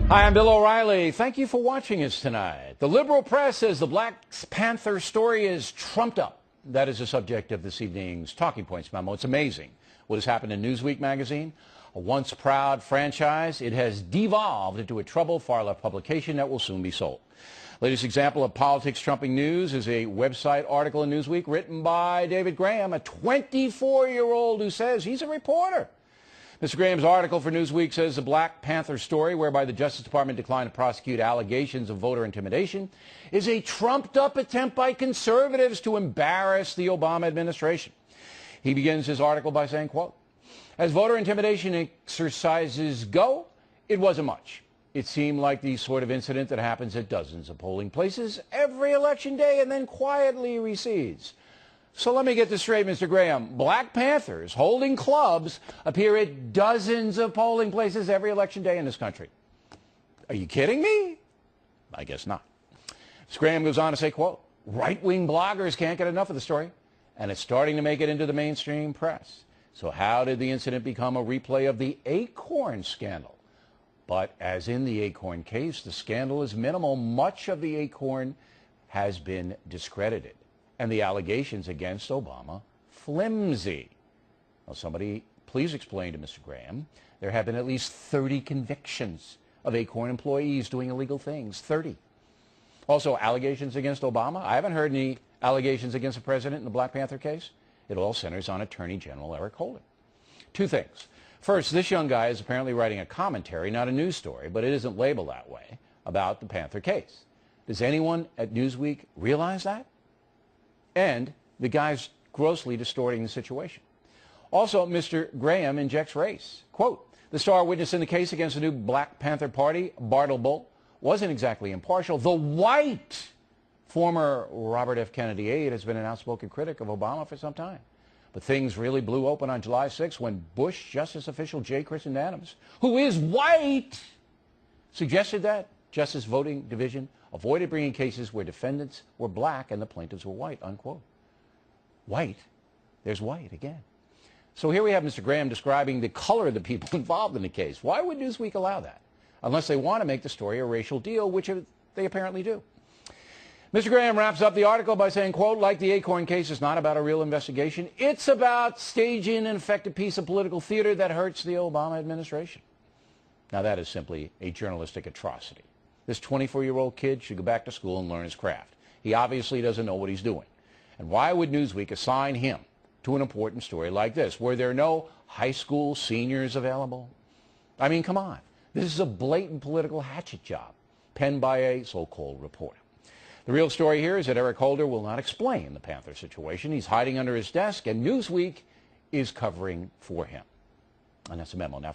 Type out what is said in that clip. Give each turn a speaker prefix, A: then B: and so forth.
A: Hi, I'm Bill O'Reilly. Thank you for watching us tonight. The liberal press says the Black Panther story is trumped up. That is the subject of this evening's Talking Points memo. It's amazing what has happened in Newsweek magazine. A once proud franchise, it has devolved into a troubled far-left publication that will soon be sold. Latest example of politics trumping news is a website article in Newsweek written by David Graham, a 24-year-old who says he's a reporter. Mr. Graham's article for Newsweek says the Black Panther story, whereby the Justice Department declined to prosecute allegations of voter intimidation, is a trumped-up attempt by conservatives to embarrass the Obama administration. He begins his article by saying, quote, "As voter intimidation exercises go, it wasn't much. It seemed like the sort of incident that happens at dozens of polling places every election day and then quietly recedes." So let me get this straight, Mr. Graham. Black Panthers holding clubs appear at dozens of polling places every election day in this country. Are you kidding me? I guess not. Mr. Graham goes on to say, quote, "Right-wing bloggers can't get enough of the story, and it's starting to make it into the mainstream press. So how did the incident become a replay of the Acorn scandal? But as in the Acorn case, the scandal is minimal. Much of the Acorn has been discredited, and the allegations against Obama flimsy." Well, somebody please explain to Mr. Graham, there have been at least 30 convictions of Acorn employees doing illegal things, 30. Also, allegations against Obama. I haven't heard any allegations against the president in the Black Panther case. It all centers on Attorney General Eric Holder. Two things. First, this young guy is apparently writing a commentary, not a news story, but it isn't labeled that way, about the Panther case. Does anyone at Newsweek realize that? And the guy's grossly distorting the situation. Also, Mr. Graham injects race. Quote, "The star witness in the case against the new Black Panther Party, Bartleby, wasn't exactly impartial. The white former Robert F. Kennedy aide has been an outspoken critic of Obama for some time. But things really blew open on July 6 when Bush Justice official J. Kristen Adams, who is white, suggested that Justice Voting Division avoided bringing cases where defendants were black and the plaintiffs were white," unquote. White? There's white again. So here we have Mr. Graham describing the color of the people involved in the case. Why would Newsweek allow that? Unless they want to make the story a racial deal, which they apparently do. Mr. Graham wraps up the article by saying, quote, "Like the Acorn case is not about a real investigation. It's about staging an effective piece of political theater that hurts the Obama administration." Now that is simply a journalistic atrocity. This 24-year-old kid should go back to school and learn his craft. He obviously doesn't know what he's doing. And why would Newsweek assign him to an important story like this? Were there no high school seniors available? I mean, come on. This is a blatant political hatchet job penned by a so-called reporter. The real story here is that Eric Holder will not explain the Panther situation. He's hiding under his desk, and Newsweek is covering for him. And that's a memo. Now,